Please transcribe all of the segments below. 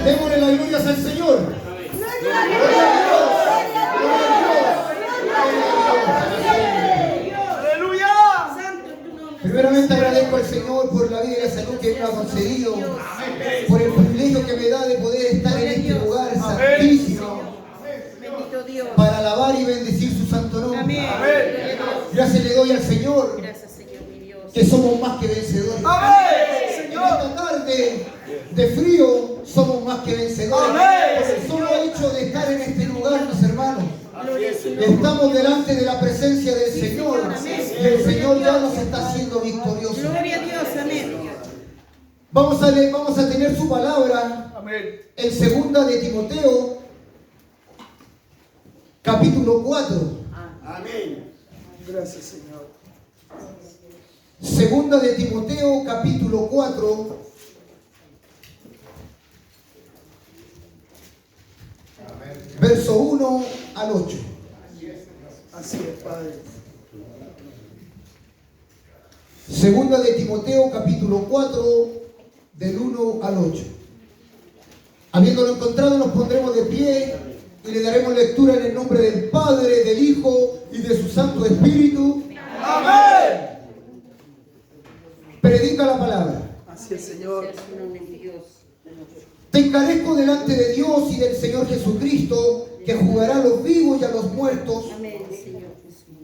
Démosle las glorias al Señor. Primeramente agradezco al Señor por la vida y la salud que Él me ha concedido, por el privilegio que me da de poder estar en este lugar santísimo para alabar y bendecir su santo nombre. Gracias le doy al Señor que somos más que vencedores. En esta tarde de frío somos más que vencedores. Por el solo hecho de estar en este lugar, mis hermanos, estamos delante de la presencia del Señor y el Señor ya nos está haciendo victoriosos. Gloria a Dios, amén. Vamos a tener su palabra en segunda de Timoteo, capítulo 4. Amén. Gracias, Señor. Segunda de Timoteo, capítulo 4. Verso 1 al 8. Así es, Padre. Segunda de Timoteo, capítulo 4, del 1 al 8. Habiéndolo encontrado, nos pondremos de pie y le daremos lectura en el nombre del Padre, del Hijo y de su Santo Espíritu. Amén. Predica la palabra. Así es, Señor. Te encarezco delante de Dios y del Señor Jesucristo, que juzgará a los vivos y a los muertos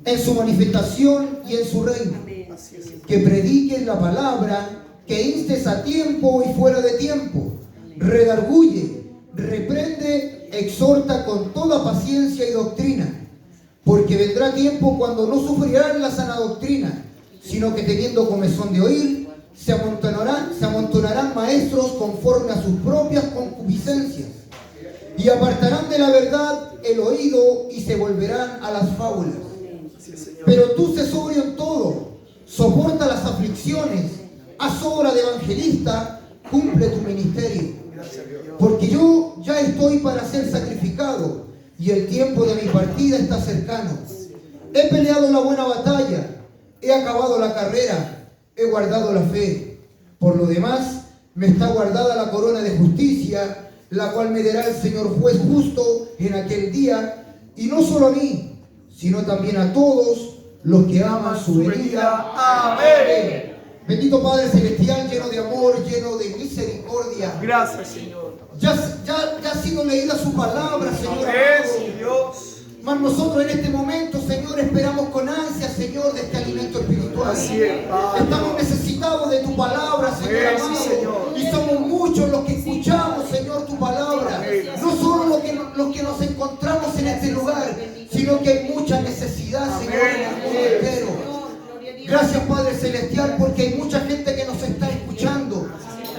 en su manifestación y en su reino. Que prediques la palabra, que instes a tiempo y fuera de tiempo, redarguye, reprende, exhorta con toda paciencia y doctrina, porque vendrá tiempo cuando no sufrirán la sana doctrina, sino que teniendo comezón de oír, se amontonarán maestros conforme a sus propias concupiscencias, y apartarán de la verdad el oído y se volverán a las fábulas. Pero tú sé sobrio en todo, soporta las aflicciones, haz obra de evangelista, cumple tu ministerio. Porque yo ya estoy para ser sacrificado y el tiempo de mi partida está cercano. He peleado la buena batalla, he acabado la carrera, he guardado la fe. Por lo demás, me está guardada la corona de justicia, la cual me dará el Señor juez justo en aquel día, y no solo a mí, sino también a todos los que aman su venida. Amén. Bendito Padre Celestial, lleno de amor, lleno de misericordia. Gracias, Señor. Ya ha sido leída su palabra, Señor. Amén, Dios. Mas nosotros en este momento, Señor, esperamos con ansia, Señor, de este alimento espiritual. Así es, Padre. Estamos necesitados de tu palabra, Señor Amén, amado. sí, Señor. Y somos muchos los que escuchamos, Señor, tu palabra. Amén. No solo los que nos encontramos en este lugar, sino que hay mucha necesidad, Señor, en el mundo entero. Gracias, Padre Celestial, porque hay mucha gente que nos está escuchando.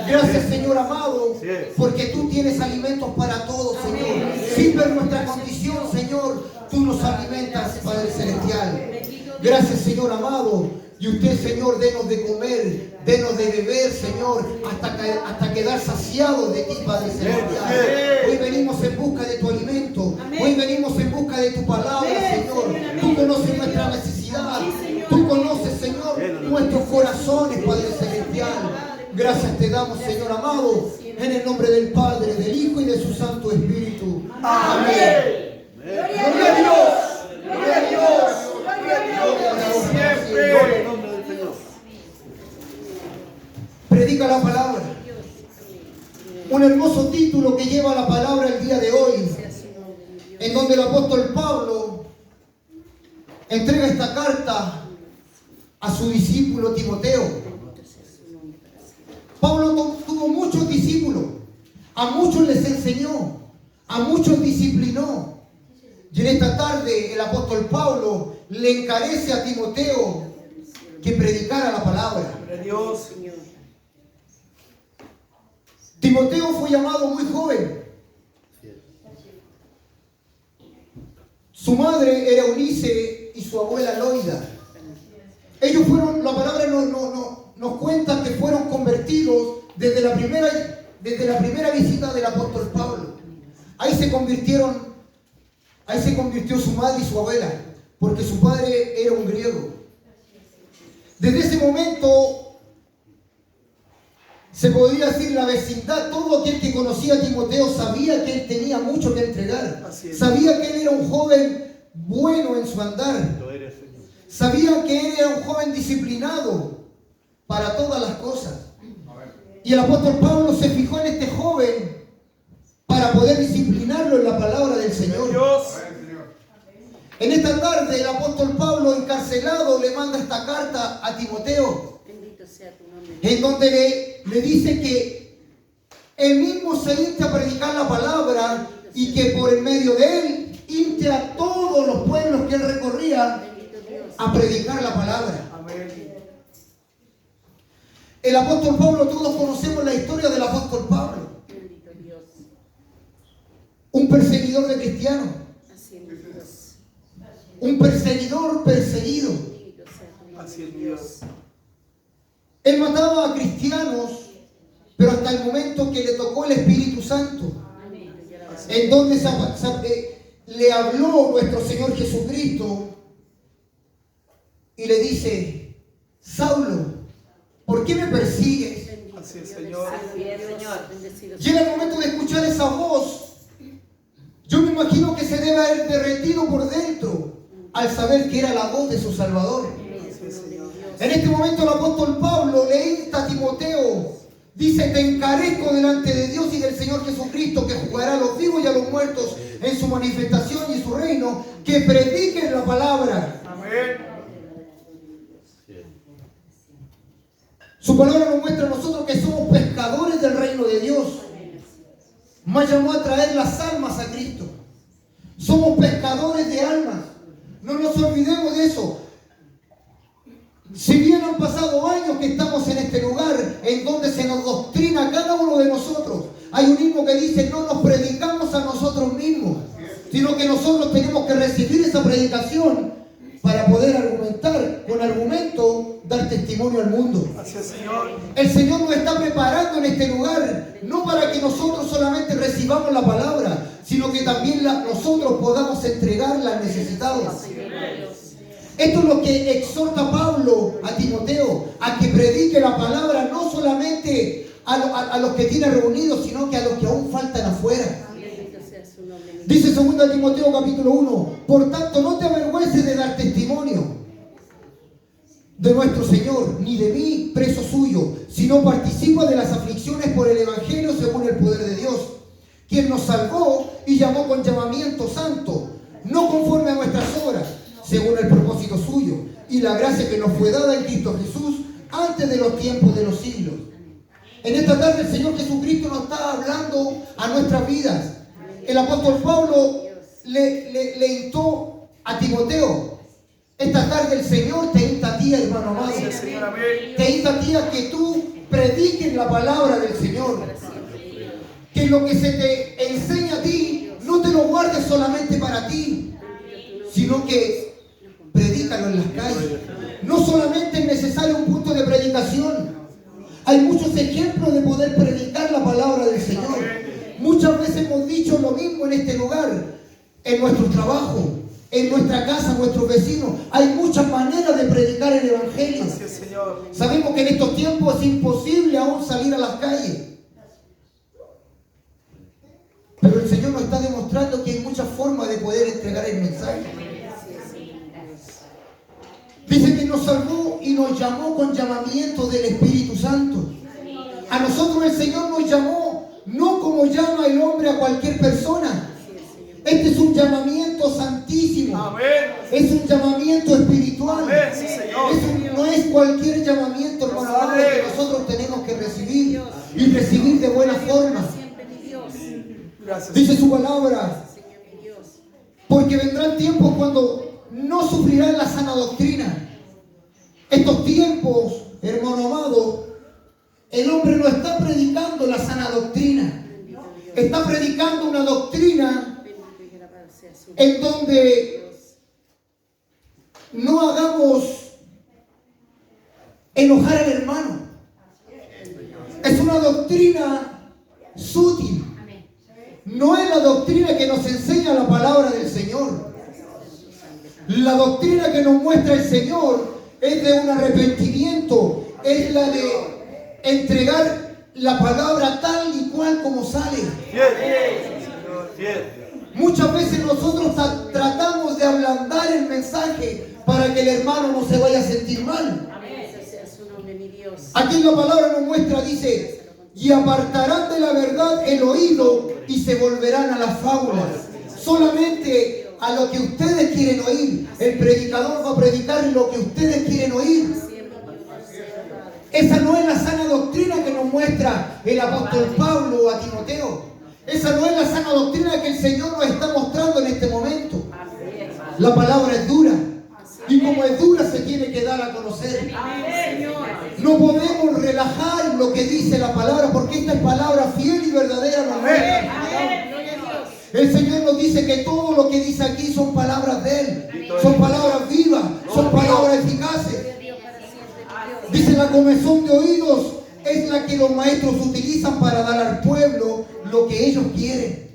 Gracias, Señor amado, porque tú tienes alimentos para todos, Señor. Sin ver nuestra condición, Señor, tú nos alimentas, Padre Celestial. Gracias, Señor amado. Y usted, Señor, denos de comer, denos de beber, Señor, hasta quedar saciados de ti, Padre Celestial. Hoy venimos en busca de tu alimento. Hoy venimos en busca de tu palabra, Señor. Tú conoces nuestra necesidad. Tú conoces, Señor, nuestros corazones, Padre Celestial. Gracias te damos, Señor amado, en el nombre del Padre, del Hijo y de su Santo Espíritu. Amén. Gloria a Dios. Gloria a Dios. Gloria a Dios. Siempre. Gloria al nombre del Señor. Predica la palabra. Un hermoso título que lleva la palabra el día de hoy, en donde el apóstol Pablo entrega esta carta a su discípulo Timoteo. Pablo tuvo muchos discípulos, a muchos les enseñó, a muchos disciplinó. Y en esta tarde el apóstol Pablo le encarece a Timoteo que predicara la palabra. Dios. Timoteo fue llamado muy joven. Su madre era Eunice y su abuela Loida. Ellos fueron, la palabra nos cuenta que fueron convertidos desde la primera visita del apóstol Pablo. Ahí se convirtió su madre y su abuela, porque su padre era un griego. Desde ese momento se podría decir la vecindad, todo aquel que conocía a Timoteo sabía que él tenía mucho que entregar. Así es. Sabía que él era un joven bueno en su andar. Lo eres, Señor. Sabía que él era un joven disciplinado para todas las cosas. Y el apóstol Pablo se fijó en este joven para poder disciplinarlo en la palabra del Señor. Dios. En esta tarde el apóstol Pablo, encarcelado, le manda esta carta a Timoteo, en donde le dice que él mismo se inste a predicar la palabra y que por el medio de él inste a todos los pueblos que él recorría a predicar la palabra. Amén. El apóstol Pablo, todos conocemos la historia del apóstol Pablo, un perseguidor de cristianos, un perseguidor perseguido. Así es, Dios. Él mataba a cristianos, pero hasta el momento que le tocó el Espíritu Santo, en donde le habló nuestro Señor Jesucristo y le dice: Saulo, ¿por qué me persigues? Así es, Señor. Llega el momento de escuchar esa voz. Yo me imagino que se debe haber derretido por dentro al saber que era la voz de su Salvador. Así es, Señor. En este momento el apóstol Pablo le insta a Timoteo, dice: te encarezco delante de Dios y del Señor Jesucristo, que juzgará a los vivos y a los muertos en su manifestación y en su reino, que prediquen la palabra. Amén. Su palabra nos muestra a nosotros que somos pescadores del reino de Dios. Más llamó a traer las almas a Cristo. Somos pescadores de almas. No nos olvidemos de eso. Si bien han pasado años que estamos en este lugar, en donde se nos doctrina a cada uno de nosotros, hay un himno que dice: no nos predicamos a nosotros mismos, sino que nosotros tenemos que recibir esa predicación para poder argumentar, con argumento, dar testimonio al mundo. Así es, Señor. El Señor nos está preparando en este lugar, no para que nosotros solamente recibamos la palabra, sino que también nosotros podamos entregarla al necesitado. Esto es lo que exhorta Pablo a Timoteo, a que predique la palabra no solamente a los que tiene reunidos, sino que a los que aún faltan afuera. Dice 2 Timoteo capítulo 1: por tanto, no te avergüences de dar testimonio de nuestro Señor, ni de mí, preso suyo, sino participa de las aflicciones por el Evangelio según el poder de Dios, quien nos salvó y llamó con llamamiento santo, no conforme a nuestras obras, según el propósito suyo, y la gracia que nos fue dada en Cristo Jesús antes de los tiempos de los siglos. En esta tarde el Señor Jesucristo nos está hablando a nuestras vidas. El apóstol Pablo le instó a Timoteo: esta tarde el Señor te insta a ti, hermano amado, Así es, Señor. Amén. te insta a ti a que tú prediques la palabra del Señor. Que lo que se te enseña a ti no te lo guardes solamente para ti, sino que predícalo en las calles. No solamente es necesario un punto de predicación. Hay muchos ejemplos de poder predicar la palabra del Señor. Muchas veces hemos dicho lo mismo en este lugar, en nuestro trabajo, en nuestra casa, nuestros vecinos. Hay muchas maneras de predicar el Evangelio. Así es, Señor. Sabemos que en estos tiempos es imposible aún salir a las calles. Pero el Señor nos está demostrando que hay muchas formas de poder entregar el mensaje. Dice que nos salvó y nos llamó con llamamiento del Espíritu Santo. A nosotros el Señor nos llamó no como llama el hombre a cualquier persona. Este es un llamamiento santísimo. Amén. Es un llamamiento espiritual. Amén, sí, Señor. No es cualquier llamamiento, hermano, Amén. que nosotros tenemos que recibir y recibir de buena forma. Gracias. Dice su palabra: porque vendrán tiempos cuando no sufrirán la sana doctrina. Estos tiempos, hermano amado, el hombre no está predicando la sana doctrina. Está predicando una doctrina en donde no hagamos enojar al hermano. Es una doctrina sutil. No es la doctrina que nos enseña la palabra del Señor. La doctrina que nos muestra el Señor es de un arrepentimiento, es la de entregar la palabra tal y cual como sale. Muchas veces nosotros tratamos de ablandar el mensaje para que el hermano no se vaya a sentir mal. Aquí en la palabra nos muestra, dice, y apartarán de la verdad el oído y se volverán a las fábulas. Solamente a lo que ustedes quieren oír. El predicador va a predicar lo que ustedes quieren oír. Esa no es la sana doctrina que nos muestra el apóstol Pablo a Timoteo. Esa no es la sana doctrina que el Señor nos está mostrando en este momento. La palabra es dura. Y como es dura se tiene que dar a conocer. No podemos relajar lo que dice la palabra, porque esta es palabra fiel y verdadera. El Señor nos dice que todo lo que dice aquí son palabras de Él. Son palabras vivas, son palabras eficaces. Dice, la comezón de oídos es la que los maestros utilizan para dar al pueblo lo que ellos quieren.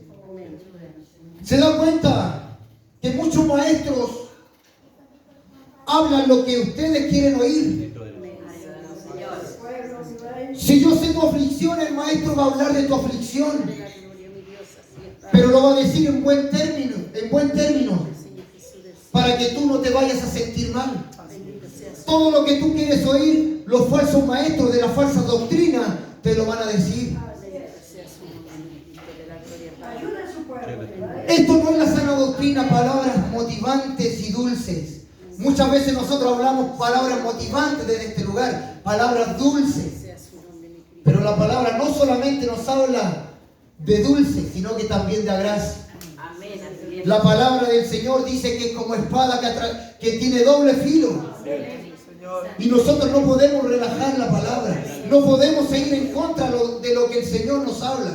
¿Se da cuenta que muchos maestros hablan lo que ustedes quieren oír? Si yo sé tu aflicción, el maestro va a hablar de tu aflicción, pero lo va a decir en buen término, para que tú no te vayas a sentir mal. Todo lo que tú quieres oír, los falsos maestros de la falsa doctrina te lo van a decir. Esto no es la sana doctrina, palabras motivantes y dulces. Muchas veces nosotros hablamos palabras motivantes desde este lugar, palabras dulces. Pero la palabra no solamente nos habla de dulce, sino que también de gracia. La palabra del Señor dice que es como espada que tiene doble filo. Y nosotros no podemos relajar la palabra. No podemos seguir en contra de lo que el Señor nos habla.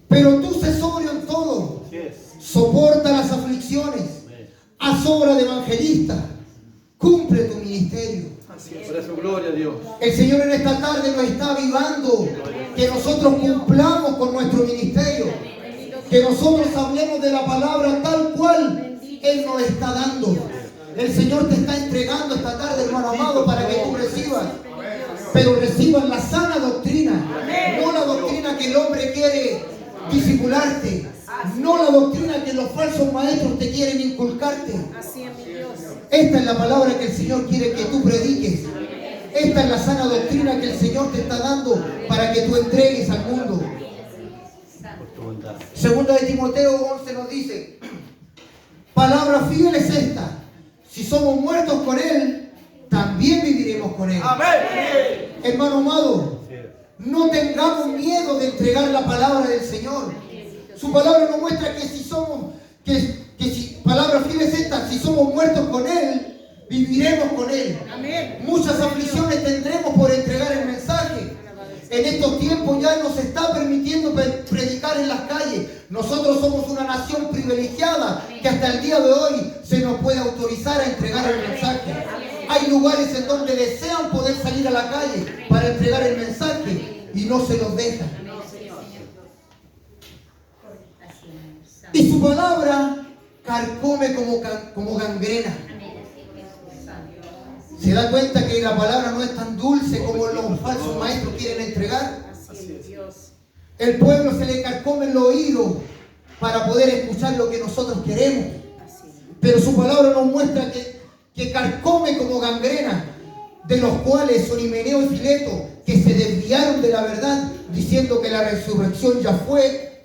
Pero tú sé sobrio en todo. Soporta las aflicciones. Haz obra de evangelista. Cumple tu ministerio. Por su gloria a Dios. El Señor en esta tarde nos está avivando que nosotros cumplamos con nuestro ministerio. Que nosotros hablemos de la palabra tal cual Él nos está dando. El Señor te está entregando esta tarde, hermano amado, para que tú recibas. Pero recibas la sana doctrina. No la doctrina que el hombre quiere discipularte. No la doctrina que los falsos maestros te quieren inculcarte. Esta es la palabra que el Señor quiere que tú prediques. Esta es la sana doctrina que el Señor te está dando para que tú entregues al mundo. Segunda de Timoteo 11 nos dice, palabra fiel es esta. Si somos muertos con Él, también viviremos con Él. Amén. Hermano amado, no tengamos miedo de entregar la palabra del Señor. Su palabra nos muestra que si somos, palabra fiel es esta, si somos muertos con Él, viviremos con Él. Muchas aflicciones tendremos por entregar el mensaje. En estos tiempos ya nos está permitiendo predicar en las calles. Nosotros somos una nación privilegiada que hasta el día de hoy se nos puede autorizar a entregar el mensaje. Hay lugares en donde desean poder salir a la calle para entregar el mensaje y no se los dejan. Y su palabra carcome como gangrena. ¿Se da cuenta que la palabra no es tan dulce como los falsos maestros quieren entregar? El pueblo se le carcome el oído para poder escuchar lo que nosotros queremos. Pero su palabra nos muestra que carcome como gangrena, de los cuales son Himeneo y Fileto, que se desviaron de la verdad, diciendo que la resurrección ya fue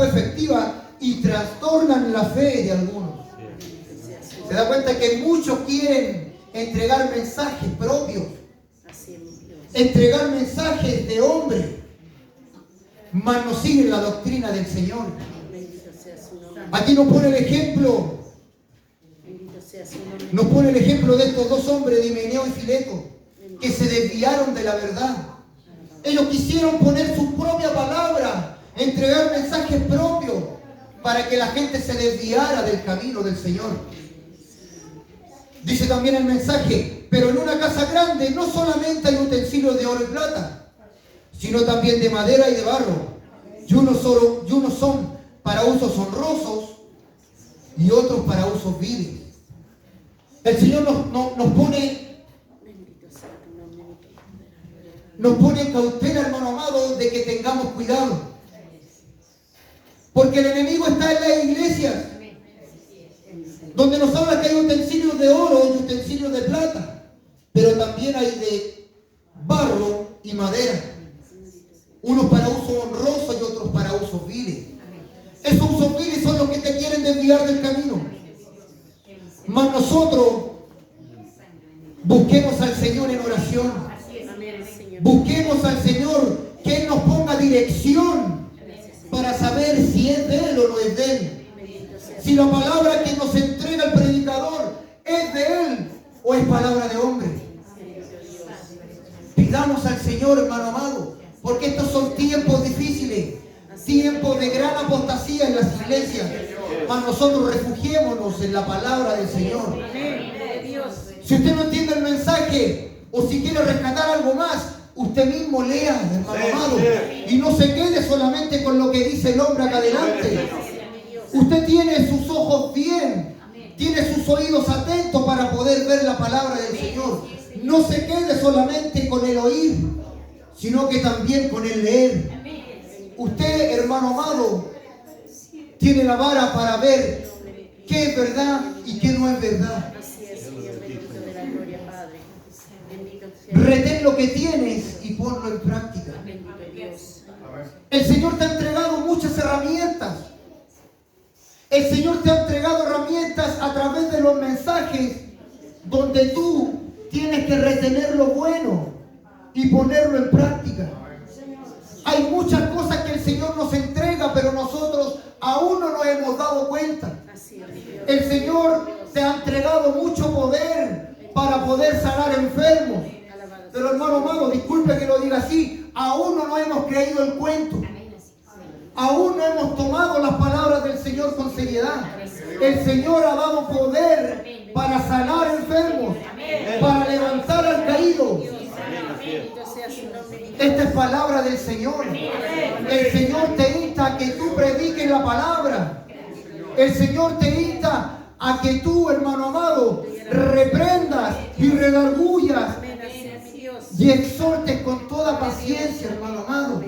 efectiva, y trastornan la fe de algunos. Se da cuenta que muchos quieren entregar mensajes propios, entregar mensajes de hombre, mas no siguen la doctrina del Señor. Aquí nos pone el ejemplo de estos dos hombres, de Himeneo y Fileto, que se desviaron de la verdad. Ellos quisieron poner su propia palabra, entregar mensajes propios para que la gente se desviara del camino del Señor. Dice también el mensaje, pero en una casa grande no solamente hay utensilios de oro y plata, sino también de madera y de barro. Y unos son para usos honrosos y otros para usos viles. El Señor nos pone nos pone en cautela, hermano amado, de que tengamos cuidado. Porque el enemigo está en las iglesias, donde nos habla que hay utensilios de oro y utensilios de plata, pero también hay de barro y madera, unos para uso honroso y otros para usos viles. Esos usos viles son los que te quieren desviar del camino. Mas nosotros busquemos al Señor en oración. Busquemos al Señor que Él nos ponga dirección para saber si es de Él o no es de Él. Si la palabra que nos entrega el predicador es de Él o es palabra de hombre. Pidamos al Señor, hermano amado, porque estos son tiempos difíciles, tiempos de gran apostasía en las iglesias. Mas nosotros refugiémonos en la palabra del Señor. Si usted no entiende el mensaje o si quiere rescatar algo más, usted mismo lea, hermano amado, y no se quede solamente con lo que dice el hombre acá adelante. Usted tiene sus ojos bien, tiene sus oídos atentos para poder ver la palabra del Señor. No se quede solamente con el oír, sino que también con el leer. Usted, hermano amado, tiene la vara para ver qué es verdad y qué no es verdad. Retén lo que tienes y ponlo en práctica. El Señor te ha entregado muchas herramientas. El Señor te ha entregado herramientas a través de los mensajes donde tú tienes que retener lo bueno y ponerlo en práctica. Hay muchas cosas que el Señor nos entrega, pero nosotros aún no nos hemos dado cuenta. El Señor te ha entregado mucho poder para poder sanar enfermos. Pero hermano amado, disculpe que lo diga así, aún no nos hemos creído el cuento. Aún no hemos tomado las palabras del Señor con seriedad. El Señor ha dado poder para sanar enfermos, para levantar al caído. Esta es palabra del Señor. El Señor te insta a que tú prediques la palabra. El Señor te insta a que tú, hermano amado, reprendas y redargullas y exhortes con toda paciencia, hermano amado.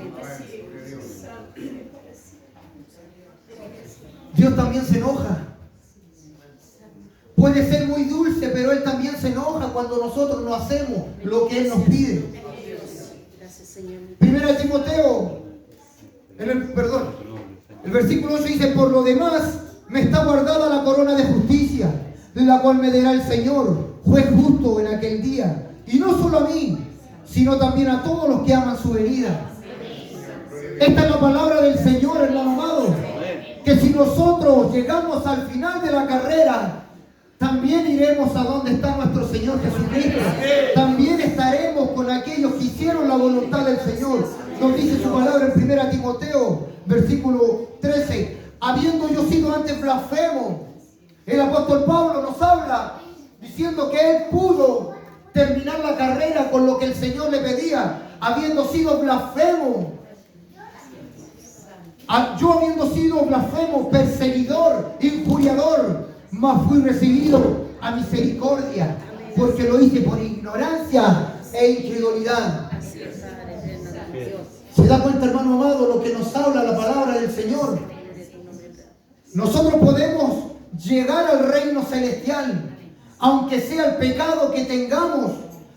Dios también se enoja. Puede ser muy dulce, pero Él también se enoja cuando nosotros no hacemos lo que Él nos pide. Primera Timoteo, el versículo 8 dice: por lo demás me está guardada la corona de justicia, la cual me dará el Señor, juez justo en aquel día. Y no solo a mí, sino también a todos los que aman su venida. Esta es la palabra del Señor, hermano amado. Que si nosotros llegamos al final de la carrera, también iremos a donde está nuestro Señor Jesucristo. También estaremos con aquellos que hicieron la voluntad del Señor. Nos dice su palabra en 1 Timoteo, versículo 13. Habiendo yo sido antes blasfemo, el apóstol Pablo nos habla diciendo que él pudo terminar la carrera con lo que el Señor le pedía, habiendo sido blasfemo. Yo habiendo sido blasfemo, perseguidor, injuriador, mas fui recibido a misericordia, porque lo hice por ignorancia e incredulidad. ¿Se da cuenta, hermano amado, lo que nos habla la palabra del Señor? Nosotros podemos llegar al reino celestial, aunque sea el pecado que tengamos.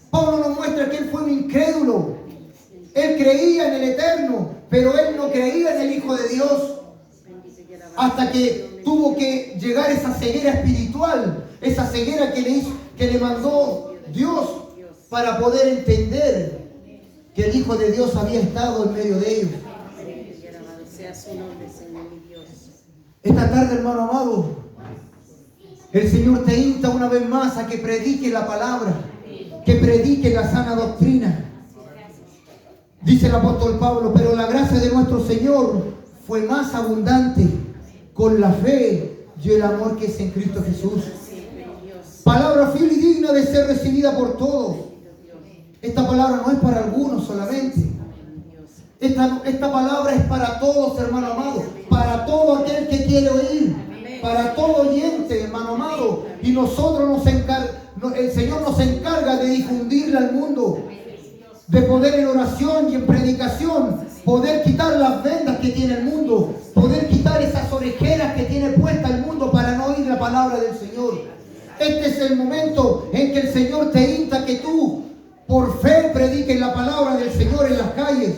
Pablo nos muestra que él fue un incrédulo. Él creía en el Eterno, pero él no creía en el Hijo de Dios. Hasta que tuvo que llegar esa ceguera espiritual, esa ceguera que le mandó Dios para poder entender que el Hijo de Dios había estado en medio de ellos. Esta tarde, hermano amado, el Señor te insta una vez más a que predique la palabra, que predique la sana doctrina. Dice el apóstol Pablo: pero la gracia de nuestro Señor fue más abundante con la fe y el amor que es en Cristo Jesús. Palabra fiel y digna de ser recibida por todos. Esta palabra no es para algunos solamente. Esta palabra es para todos, hermano amado. Para todo aquel que quiere oír. para todo oyente, hermano amado. Y nosotros el Señor nos encarga de difundirle al mundo, de poder en oración y en predicación, poder quitar las vendas que tiene el mundo, poder quitar esas orejeras que tiene puesta el mundo para no oír la palabra del Señor. Este es el momento en que el Señor te insta que tú, por fe, prediques la palabra del Señor en las calles,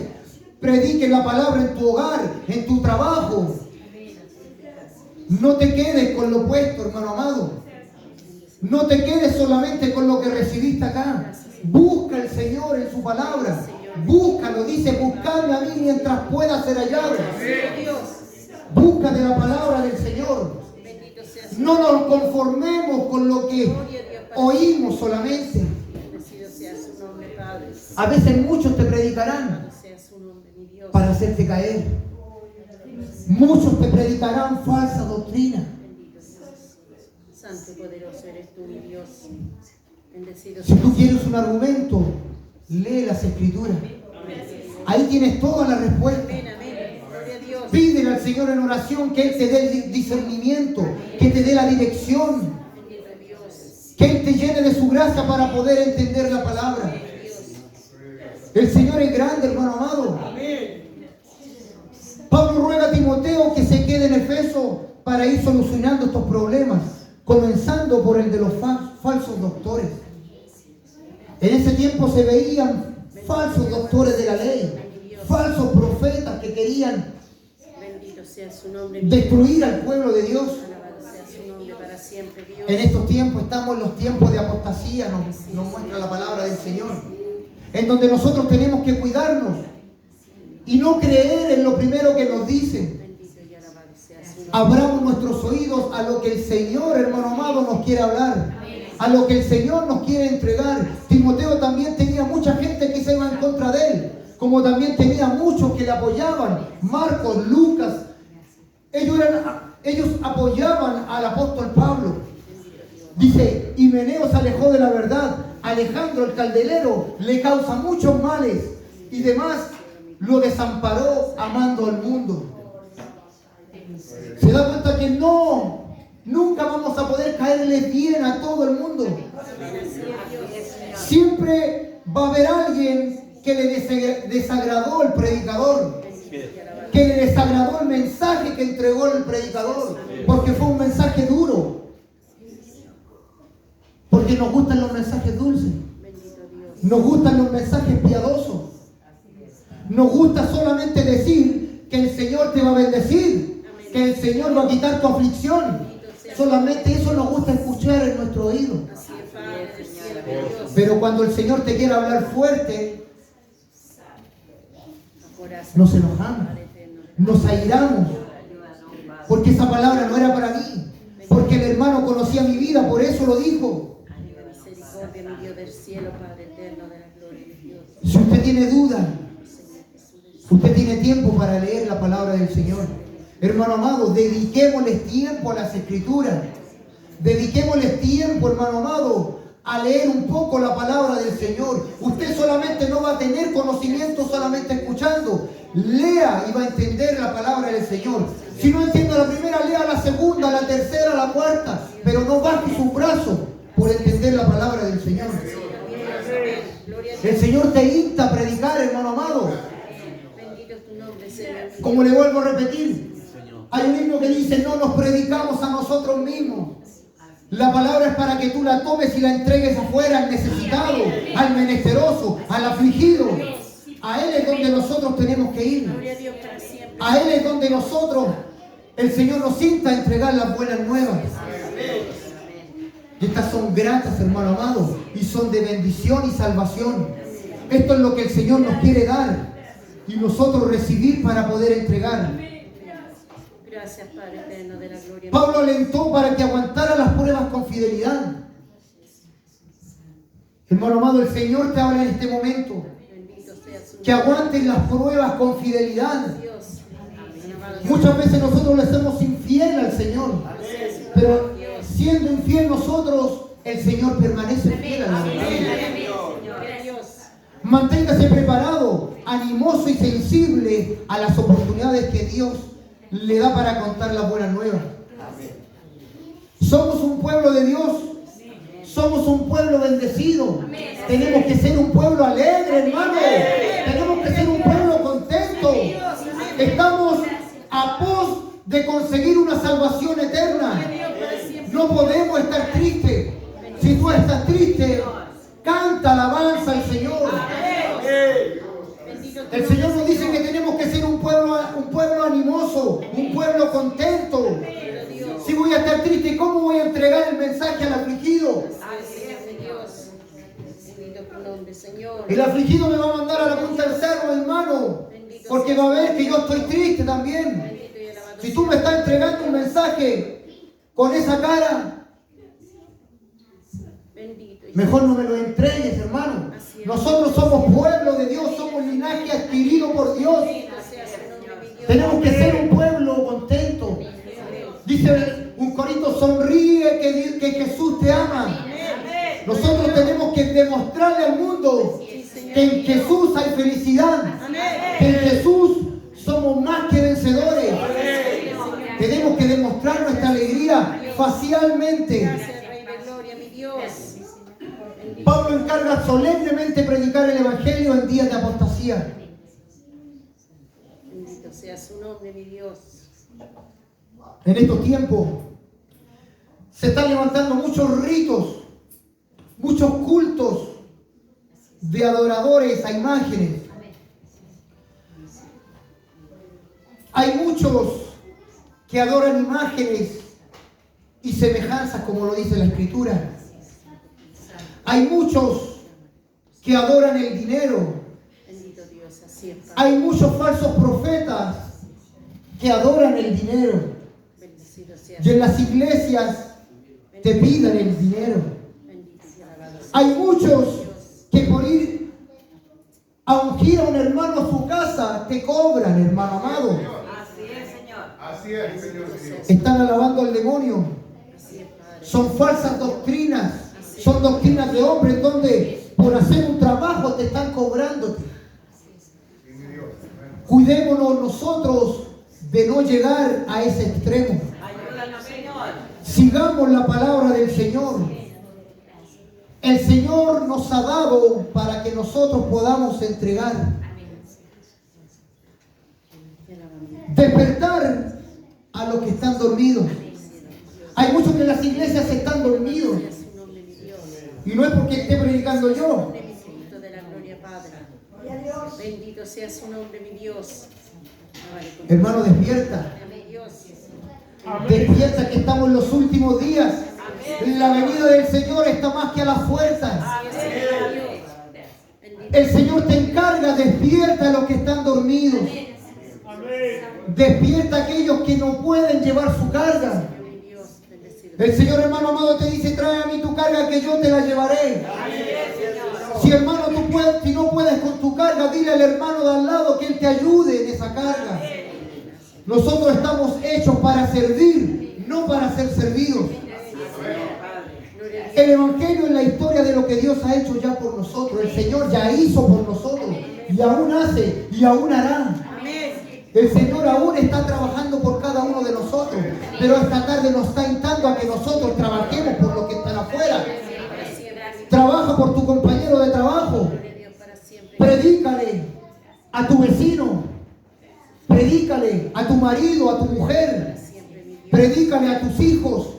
prediques la palabra en tu hogar, en tu trabajo. No te quedes con lo puesto, hermano amado. No te quedes solamente con lo que recibiste acá. Busca al Señor en su palabra. Búscalo, dice, buscadme a mí mientras pueda ser hallado. Busca de la palabra del Señor. No nos conformemos con lo que oímos solamente. A veces muchos te predicarán para hacerte caer. Muchos te predicarán falsa doctrina. Santo y poderoso eres tú, mi Dios. Bendecido. Si tú quieres un argumento, lee las Escrituras. Ahí tienes toda la respuesta. Amén, amén. Gloria a Dios. Pídele al Señor en oración que Él te dé el discernimiento, que te dé la dirección, Bendito Dios. que Él te llene de su gracia para poder entender la palabra. El Señor es grande, hermano amado. Pablo ruega a Timoteo que se quede en Efeso para ir solucionando estos problemas, comenzando por el de los falsos doctores. En ese tiempo se veían falsos doctores de la ley, falsos profetas que querían Bendito sea su nombre. destruir al pueblo de Dios. Alabado sea su nombre para siempre, Dios. En estos tiempos estamos en los tiempos de apostasía, nos muestra la palabra del Señor, en donde nosotros tenemos que cuidarnos y no creer en lo primero que nos dicen. Bendito y alabado sea su nombre. Abramos nuestros oídos a lo que el Señor, hermano amado, nos quiere hablar, a lo que el Señor nos quiere entregar. Timoteo también tenía mucha gente que se iba en contra de él, como también tenía muchos que le apoyaban. Marcos, Lucas, ellos apoyaban al apóstol Pablo. Dice, Himeneo se alejó de la verdad, Alejandro el calderero le causa muchos males y demás lo desamparó amando al mundo. Se da cuenta que nunca vamos a poder caerle bien a todo el mundo. Siempre va a haber alguien que le desagradó el predicador, que le desagradó el mensaje que entregó el predicador, porque fue un mensaje duro, porque nos gustan los mensajes dulces, nos gustan los mensajes piadosos, nos gusta solamente decir que el Señor te va a bendecir, que el Señor va a quitar tu aflicción. Solamente eso nos gusta escuchar en nuestro oído. Pero cuando el Señor te quiere hablar fuerte, nos enojamos, nos airamos, porque esa palabra no era para mí, porque el hermano conocía mi vida, por eso lo dijo. Misericordia, mi Dios del cielo, Padre eterno de la gloria de Dios. Si usted tiene duda, usted tiene tiempo para leer la palabra del Señor. Hermano amado, dediquémosles tiempo a las Escrituras. Dediquémosles tiempo, hermano amado, a leer un poco la palabra del Señor. Usted solamente no va a tener conocimiento solamente escuchando. Lea y va a entender la palabra del Señor. Si no entiende la primera, lea la segunda, la tercera, la cuarta. Pero no baje sus brazos por entender la palabra del Señor. El Señor te insta a predicar, hermano amado. Bendito es tu nombre, Señor. Como le vuelvo a repetir, hay un himno que dice, no nos predicamos a nosotros mismos. La palabra es para que tú la tomes y la entregues afuera al necesitado, al menesteroso, al afligido. A Él es donde nosotros tenemos que ir. Gloria a Dios para siempre. A Él es donde nosotros, el Señor nos insta a entregar las buenas nuevas. Y estas son gratas, hermano amado, y son de bendición y salvación. Esto es lo que el Señor nos quiere dar y nosotros recibir para poder entregar. Gracias, Padre eterno de la gloria. Pablo alentó para que aguantara las pruebas con fidelidad. Hermano amado, el Señor te habla en este momento. Bendito sea su Que aguantes las pruebas con fidelidad. Dios. Alabado Muchas veces nosotros le hacemos infiel al Señor. Pero siendo infiel nosotros, el Señor permanece fiel a nosotros. sea Dios. Manténgase preparado, animoso y sensible a las oportunidades que Dios le da para contar las buenas nuevas. Somos un pueblo de Dios. Somos un pueblo bendecido. Tenemos que ser un pueblo alegre, hermano. Tenemos que ser un pueblo contento. Estamos a pos de conseguir una salvación eterna. No podemos estar tristes. Si tú estás triste, canta alabanza al Señor. El Señor nos dice que tenemos que ser un pueblo animoso, un pueblo contento. Si voy a estar triste, ¿cómo voy a entregar el mensaje al afligido? El afligido me va a mandar a la punta del cerro, hermano, porque va a ver que yo estoy triste también. Si tú me estás entregando un mensaje con esa cara, mejor no me lo entregues, hermano. Nosotros somos pueblo de Dios, somos linaje adquirido por Dios. Tenemos que ser un pueblo contento. Dice un corito, sonríe que Jesús te ama. Nosotros tenemos que demostrarle al mundo que en Jesús hay felicidad, que en Jesús somos más que vencedores. Tenemos que demostrar nuestra alegría facialmente. Pablo encarga solemnemente predicar el Evangelio en días de apostasía. Bendito sea su nombre, mi Dios. En estos tiempos se están levantando muchos ritos, muchos cultos de adoradores a imágenes. Hay muchos que adoran imágenes y semejanzas, como lo dice la Escritura. Hay muchos que adoran el dinero. Hay muchos falsos profetas que adoran el dinero. Y en las iglesias te piden el dinero. Hay muchos que por ir a ungir a un hermano a su casa te cobran, hermano amado. Así es, Señor. Así es, Señor. Están alabando al demonio. Son falsas doctrinas. Son doctrinas de hombres donde por hacer un trabajo te están cobrándote. Cuidémonos nosotros de no llegar a ese extremo. Ayúdanos, Señor. Sigamos la palabra del Señor. El Señor nos ha dado para que nosotros podamos entregar. Despertar a los que están dormidos. Hay muchos que en las iglesias están dormidos. Y no es porque esté predicando yo. Bendito sea su nombre, mi Dios. Hermano, despierta. Despierta que estamos en los últimos días. La venida del Señor está más que a las fuerzas. El Señor te encarga, despierta a los que están dormidos. Despierta a aquellos que no pueden llevar su carga. El Señor, hermano amado, te dice, trae a mí tu carga que yo te la llevaré. Si hermano, si no puedes con tu carga, dile al hermano de al lado que él te ayude en esa carga. Nosotros estamos hechos para servir, no para ser servidos. El Evangelio es la historia de lo que Dios ha hecho ya por nosotros. El Señor ya hizo por nosotros y aún hace y aún hará. El Señor aún está trabajando por cada uno de nosotros, pero esta tarde nos está instando a que nosotros trabajemos por lo que están afuera. Trabaja por tu compañero de trabajo. Predícale a tu vecino. Predícale a tu marido, a tu mujer. Predícale a tus hijos.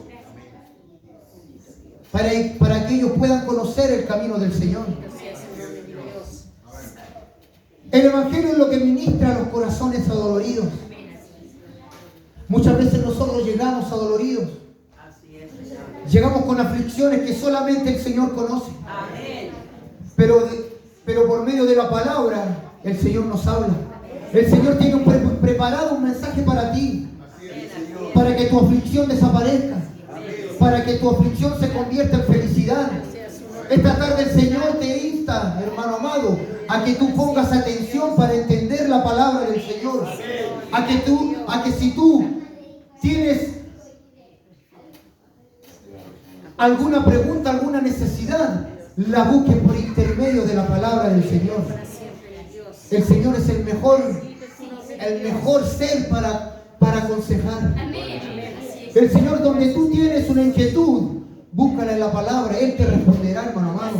Para que ellos puedan conocer el camino del Señor. El Evangelio es lo que ministra a los corazones adoloridos. Muchas veces nosotros llegamos adoloridos. Llegamos con aflicciones que solamente el Señor conoce. Pero por medio de la palabra, el Señor nos habla. El Señor tiene preparado un mensaje para ti. Para que tu aflicción desaparezca. Para que tu aflicción se convierta en felicidad. Esta tarde el Señor te insta, hermano amado, a que tú pongas atención para entender la palabra del Señor. A que si tú tienes alguna pregunta, alguna necesidad, la busques por intermedio de la palabra del Señor. El Señor es el mejor ser para aconsejar. El Señor, donde tú tienes una inquietud, búscala en la palabra, Él te responderá, hermano amado.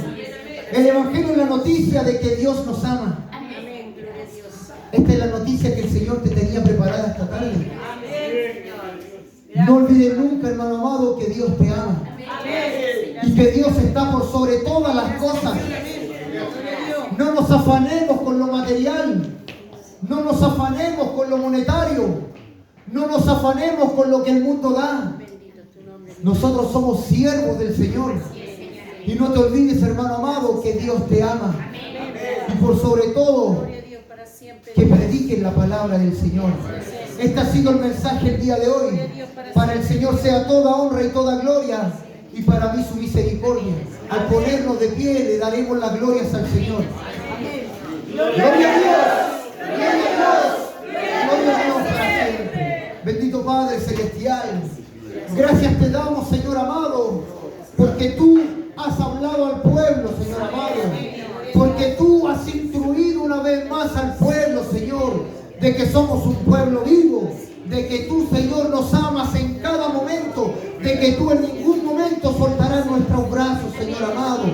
El Evangelio es la noticia de que Dios nos ama. Amén, gloria a Dios. Esta es la noticia que el Señor te tenía preparada esta tarde. Amén, Señor. No olvides nunca, hermano amado, que Dios te ama. Amén. Y que Dios está por sobre todas las cosas. No nos afanemos con lo material. No nos afanemos con lo monetario. No nos afanemos con lo que el mundo da. Bendito tu nombre. Nosotros somos siervos del Señor. Y no te olvides, hermano amado, que Dios te ama. Y por sobre todo, Gloria a Dios para siempre. que prediquen la palabra del Señor. Este ha sido el mensaje el día de hoy. Para el Señor sea toda honra y toda gloria, y para mí su misericordia. Al ponernos de pie le daremos las glorias al Señor. Gloria a Dios, gloria a Dios, gloria a Dios para siempre. Bendito Padre Celestial, gracias te damos, Señor amado, porque tú has hablado al pueblo, Señor amado. Porque tú has instruido una vez más al pueblo, Señor, de que somos un pueblo vivo, de que tú, Señor, nos amas en cada momento, de que tú en ningún momento soltarás nuestros brazos, Señor amado.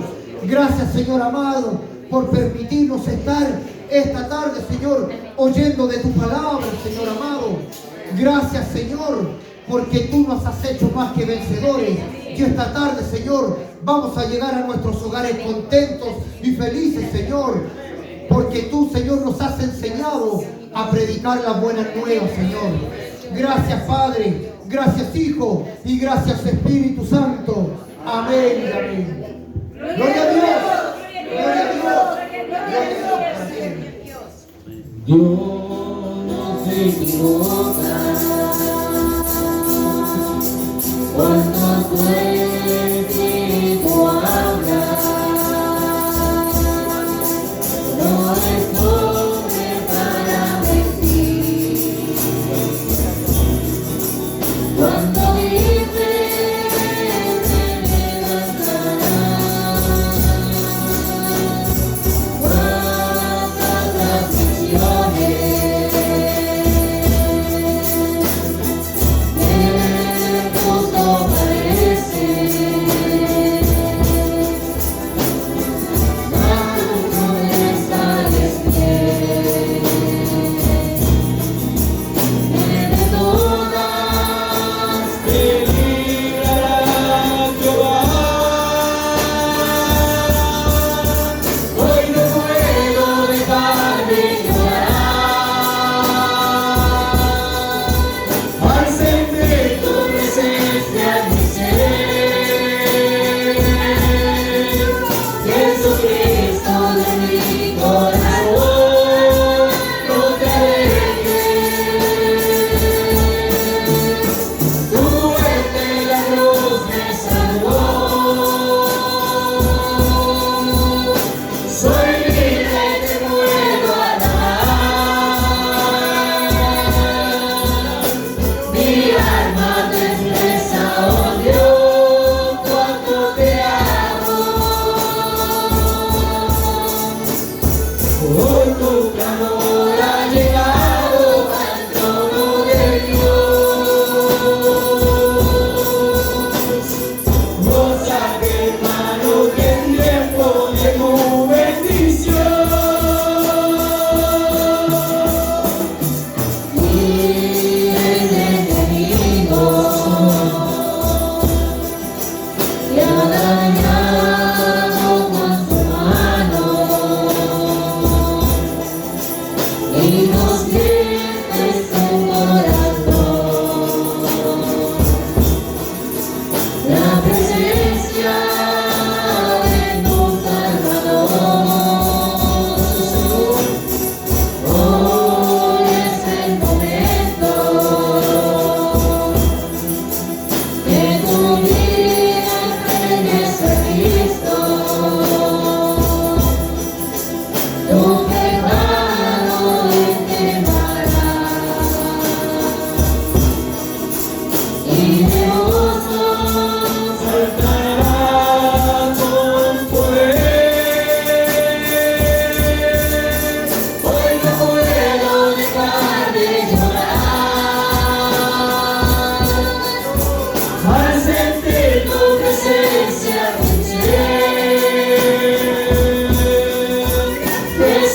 Gracias, Señor amado, por permitirnos estar esta tarde, Señor, oyendo de tu palabra, Señor amado. Gracias, Señor, porque tú nos has hecho más que vencedores. Y esta tarde, Señor, vamos a llegar a nuestros hogares contentos y felices, Señor, porque tú, Señor, nos has enseñado a predicar las buenas nuevas, Señor. Gracias, Padre, gracias, Hijo, y gracias, Espíritu Santo. Amén y amén. Gloria a Dios, gloria a Dios, gloria a Dios para siempre. Dios no se equivoca cuando tu Espíritu habla. No es hombre para mentir. Cuando dice me levantará. Cuántas aflicciones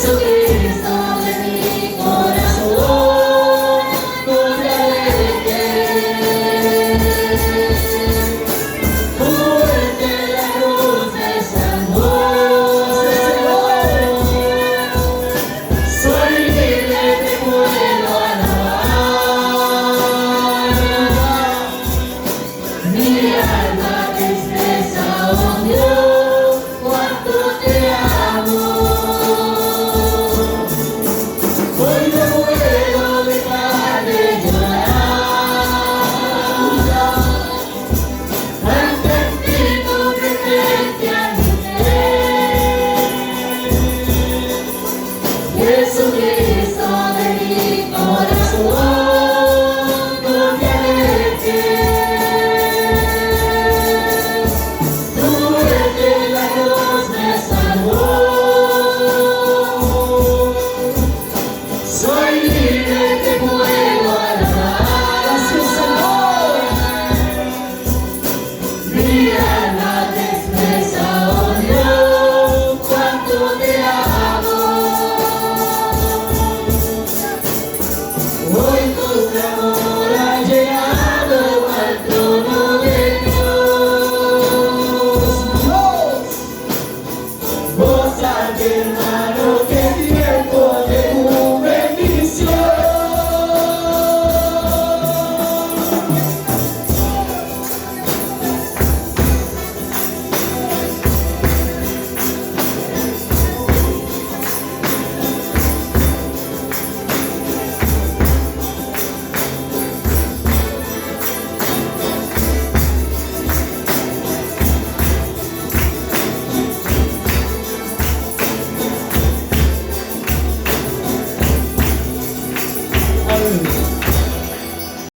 Jesucristo de mi corazón, con alegría. Muerte la cruz de San Juan, soy libre, te puedo alabar. Mi alma tristeza, oh Dios, cuánto te amo. Hoy no puedo dejar de llorar ante ti, tu presencia, mi ser.